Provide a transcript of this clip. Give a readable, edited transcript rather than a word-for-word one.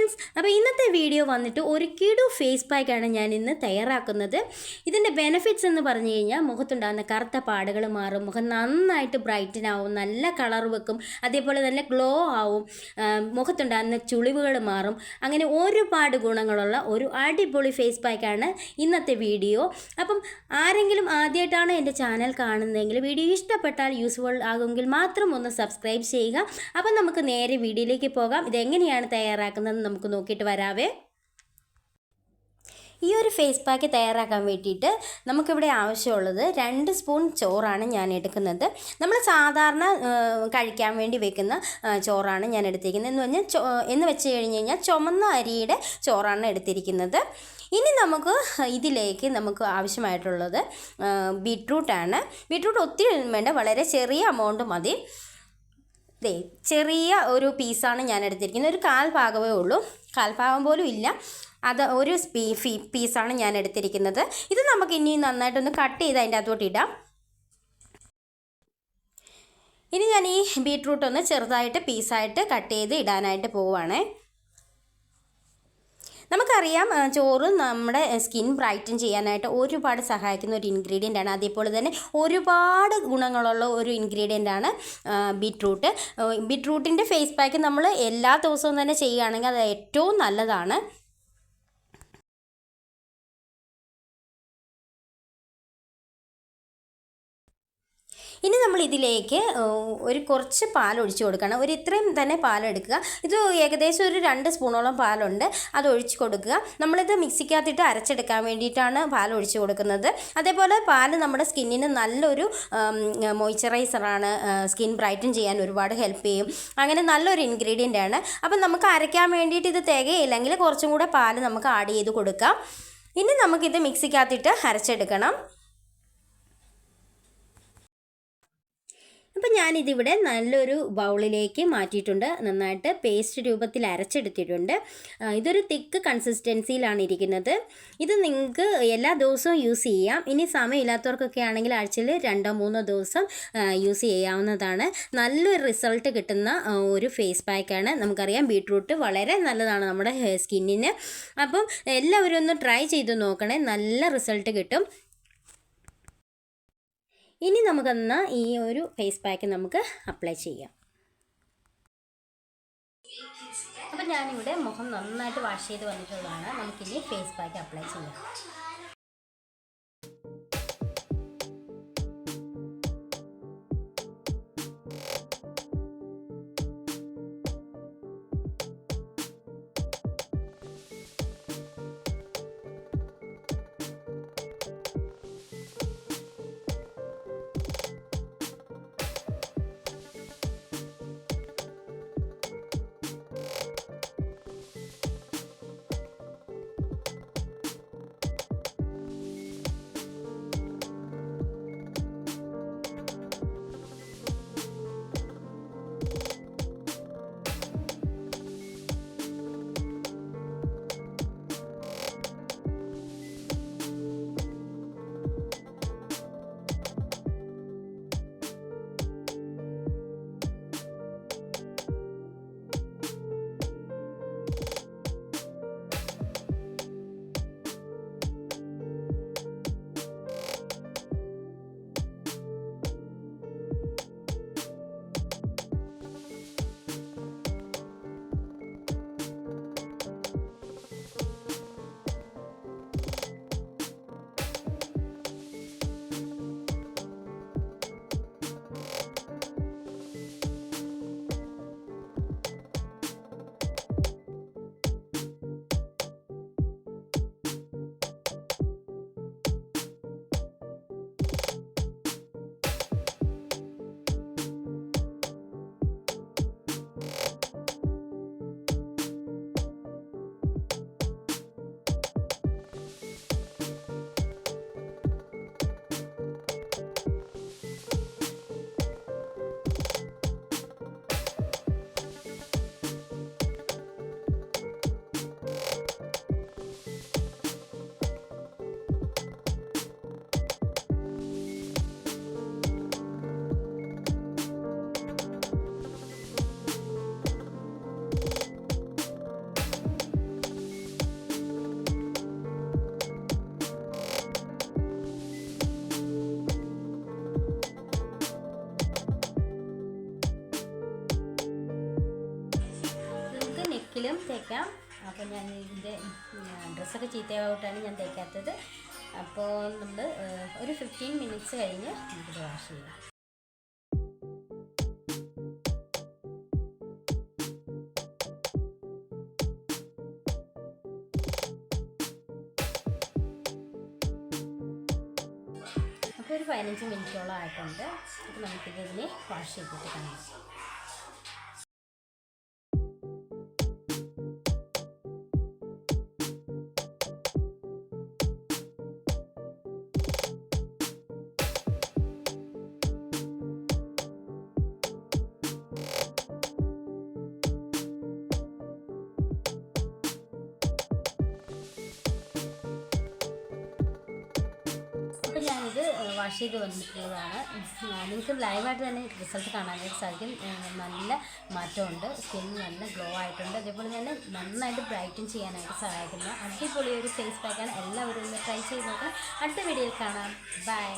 Friends, അപ്പോൾ ഇന്നത്തെ video വന്നിട്ട് ഒരു കിടു ഫേസ് പാക്കാണ് ഞാൻ ഇന്ന് തയ്യാറാക്കുന്നത്. ഇതിൻ്റെ ബെനിഫിറ്റ്സ് എന്ന് പറഞ്ഞു കഴിഞ്ഞാൽ മുഖത്തുണ്ടാകുന്ന കറുത്ത പാടുകൾ മാറും, മുഖം നന്നായിട്ട് ബ്രൈറ്റൻ ആവും, നല്ല കളർ വെക്കും, അതേപോലെ നല്ല ഗ്ലോ ആവും, മുഖത്തുണ്ടാകുന്ന ചുളിവുകൾ മാറും. അങ്ങനെ ഒരുപാട് ഗുണങ്ങളുള്ള ഒരു അടിപൊളി ഫേസ് പാക്കാണ് ഇന്നത്തെ വീഡിയോ. അപ്പം ആരെങ്കിലും ആദ്യമായിട്ടാണ് എൻ്റെ ചാനൽ കാണുന്നതെങ്കിൽ വീഡിയോ ഇഷ്ടപ്പെട്ടാൽ യൂസ്ഫുൾ ആകുമെങ്കിൽ മാത്രം ഒന്ന് സബ്സ്ക്രൈബ് ചെയ്യുക. അപ്പം നമുക്ക് നേരെ വീഡിയോയിലേക്ക് പോകാം. ഇതെങ്ങനെയാണ് തയ്യാറാക്കുന്നത് നമുക്ക് നോക്കിയിട്ട് വരാവേ. ഈ ഒരു ഫേസ് പാക്ക് തയ്യാറാക്കാൻ വേണ്ടിയിട്ട് നമുക്കിവിടെ ആവശ്യമുള്ളത് 2 സ്പൂൺ ചോറാണ് ഞാൻ എടുക്കുന്നത്. നമ്മൾ സാധാരണ കഴിക്കാൻ വേണ്ടി വെക്കുന്ന ചോറാണ് ഞാൻ എടുത്തിരിക്കുന്നത്. എന്ന് വെച്ച് കഴിഞ്ഞ് കഴിഞ്ഞാൽ ചുമന്ന അരിയുടെ ചോറാണ് എടുത്തിരിക്കുന്നത്. ഇനി ഇതിലേക്ക് നമുക്ക് ആവശ്യമായിട്ടുള്ളത് ബീട്രൂട്ടാണ്. ബീട്രൂട്ട് ഒത്തിരി വേണ്ട, വളരെ ചെറിയ എമൗണ്ട് മതി. ചെറിയ ഒരു പീസാണ് ഞാൻ എടുത്തിരിക്കുന്നത്. ഒരു 1/4 ഭാഗമേ ഉള്ളൂ, 1/4 ഭാഗം പോലും ഇല്ല. അത് ഒരു പീസാണ് ഞാൻ എടുത്തിരിക്കുന്നത്. ഇത് നമുക്ക് ഇനി നന്നായിട്ടൊന്ന് കട്ട് ചെയ്ത് അതിൻ്റെ അകത്തോട്ട് ഇടാം. ഇനി ഞാൻ ഈ ബീട്രൂട്ട് ഒന്ന് ചെറുതായിട്ട് പീസായിട്ട് കട്ട് ചെയ്ത് ഇടാനായിട്ട് പോവുകയാണേ. നമുക്കറിയാം, ചോറ് നമ്മുടെ സ്കിൻ ബ്രൈറ്റൻ ചെയ്യാനായിട്ട് ഒരുപാട് സഹായിക്കുന്ന ഒരു ഇൻഗ്രീഡിയൻ്റ് ആണ്. അതേപോലെ തന്നെ ഒരുപാട് ഗുണങ്ങളുള്ള ഒരു ഇൻഗ്രീഡിയൻ്റ് ആണ് ബീട്രൂട്ട്. ബീട്രൂട്ടിൻ്റെ ഫേസ് പാക്ക് നമ്മൾ എല്ലാ ദിവസവും തന്നെ ചെയ്യുകയാണെങ്കിൽ അത് ഏറ്റവും നല്ലതാണ്. ഇനി നമ്മൾ ഇതിലേക്ക് കുറച്ച് പാൽ ഒഴിച്ച് കൊടുക്കണം. ഇത്രയും തന്നെ പാലെടുക്കുക. ഇത് ഏകദേശം ഒരു 2 സ്പൂണോളം പാലുണ്ട്, അത് ഒഴിച്ച് കൊടുക്കുക. നമ്മളിത് മിക്സിക്കകത്തിട്ട് അരച്ചെടുക്കാൻ വേണ്ടിയിട്ടാണ് പാൽ ഒഴിച്ച് കൊടുക്കുന്നത്. അതേപോലെ പാൽ നമ്മുടെ സ്കിന്നിന് നല്ലൊരു മോയ്സ്ചറൈസറാണ്, സ്കിൻ ബ്രൈറ്റൻ ചെയ്യാൻ ഒരുപാട് ഹെൽപ്പ് ചെയ്യും. അങ്ങനെ നല്ലൊരു ഇൻഗ്രീഡിയൻ്റ് ആണ്. അപ്പം നമുക്ക് അരയ്ക്കാൻ വേണ്ടിയിട്ട് ഇത് തികയില്ലെങ്കിൽ കുറച്ചും കൂടെ പാൽ നമുക്ക് ആഡ് ചെയ്ത് കൊടുക്കാം. ഇനി നമുക്കിത് മിക്സിക്കകത്തിട്ട് അരച്ചെടുക്കണം. അപ്പോൾ ഞാനിതിവിടെ നല്ലൊരു ബൗളിലേക്ക് മാറ്റിയിട്ടുണ്ട്. നന്നായിട്ട് പേസ്റ്റ് രൂപത്തിൽ അരച്ചെടുത്തിട്ടുണ്ട്. ഇതൊരു തിക്ക് കൺസിസ്റ്റൻസിയിലാണ് ഇരിക്കുന്നത്. ഇത് നിങ്ങൾക്ക് എല്ലാ ദിവസവും യൂസ് ചെയ്യാം. ഇനി സമയമില്ലാത്തവർക്കൊക്കെ ആണെങ്കിൽ ആഴ്ചയിൽ 2-3 ദിവസം യൂസ് ചെയ്യാവുന്നതാണ്. നല്ലൊരു റിസൾട്ട് കിട്ടുന്ന ഒരു ഫേസ് പാക്കാണ്. നമുക്കറിയാം ബീട്രൂട്ട് വളരെ നല്ലതാണ് നമ്മുടെ സ്കിന്നിന്. അപ്പം എല്ലാവരും ഒന്ന് ട്രൈ ചെയ്ത് നോക്കണേ, നല്ല റിസൾട്ട് കിട്ടും. ഇനി നമുക്കെന്നാൽ ഈ ഒരു ഫേസ് പാക്ക് നമുക്ക് അപ്ലൈ ചെയ്യാം. അപ്പം ഞാനിവിടെ മുഖം നന്നായിട്ട് വാഷ് ചെയ്ത് വന്നിട്ടുള്ളതാണ്. നമുക്കിനി ഫേസ് പാക്ക് അപ്ലൈ ചെയ്യാം. നെക്കിലും തേക്കാം. അപ്പോൾ ഞാൻ ഇതിൻ്റെ ഡ്രസ്സൊക്കെ ചീത്തയായിട്ടാണ് ഞാൻ തേക്കാത്തത്. അപ്പോൾ നമ്മൾ ഒരു 15 മിനിറ്റ്സ് കഴിഞ്ഞ് നമുക്കിത് വാഷ് ചെയ്യാം. അപ്പോൾ ഒരു 15 മിനിറ്റോളം ആയിട്ടുണ്ട്. അപ്പോൾ നമുക്കിതിനെ വാഷ് ചെയ്തിട്ട് കാണാം. അപ്പോൾ ഞാനിത് വാഷ് ചെയ്ത് വന്നിട്ടുള്ളതാണ്. നിങ്ങൾക്ക് ലൈവായിട്ട് തന്നെ റിസൾട്ട് കാണാനായിട്ട് സാധിക്കും. നല്ല മാറ്റമുണ്ട്, സ്കിൻ നല്ല ഗ്ലോ ആയിട്ടുണ്ട്. അതേപോലെ തന്നെ നന്നായിട്ട് ബ്രൈറ്റൻ ചെയ്യാനായിട്ട് സഹായിക്കുന്ന അടിപൊളി ഒരു ഫേസ് പാക്കാണ്. എല്ലാവരും ഒന്ന് ട്രൈ ചെയ്ത് നോക്കാം. അടുത്ത വീഡിയോയിൽ കാണാം. ബൈ.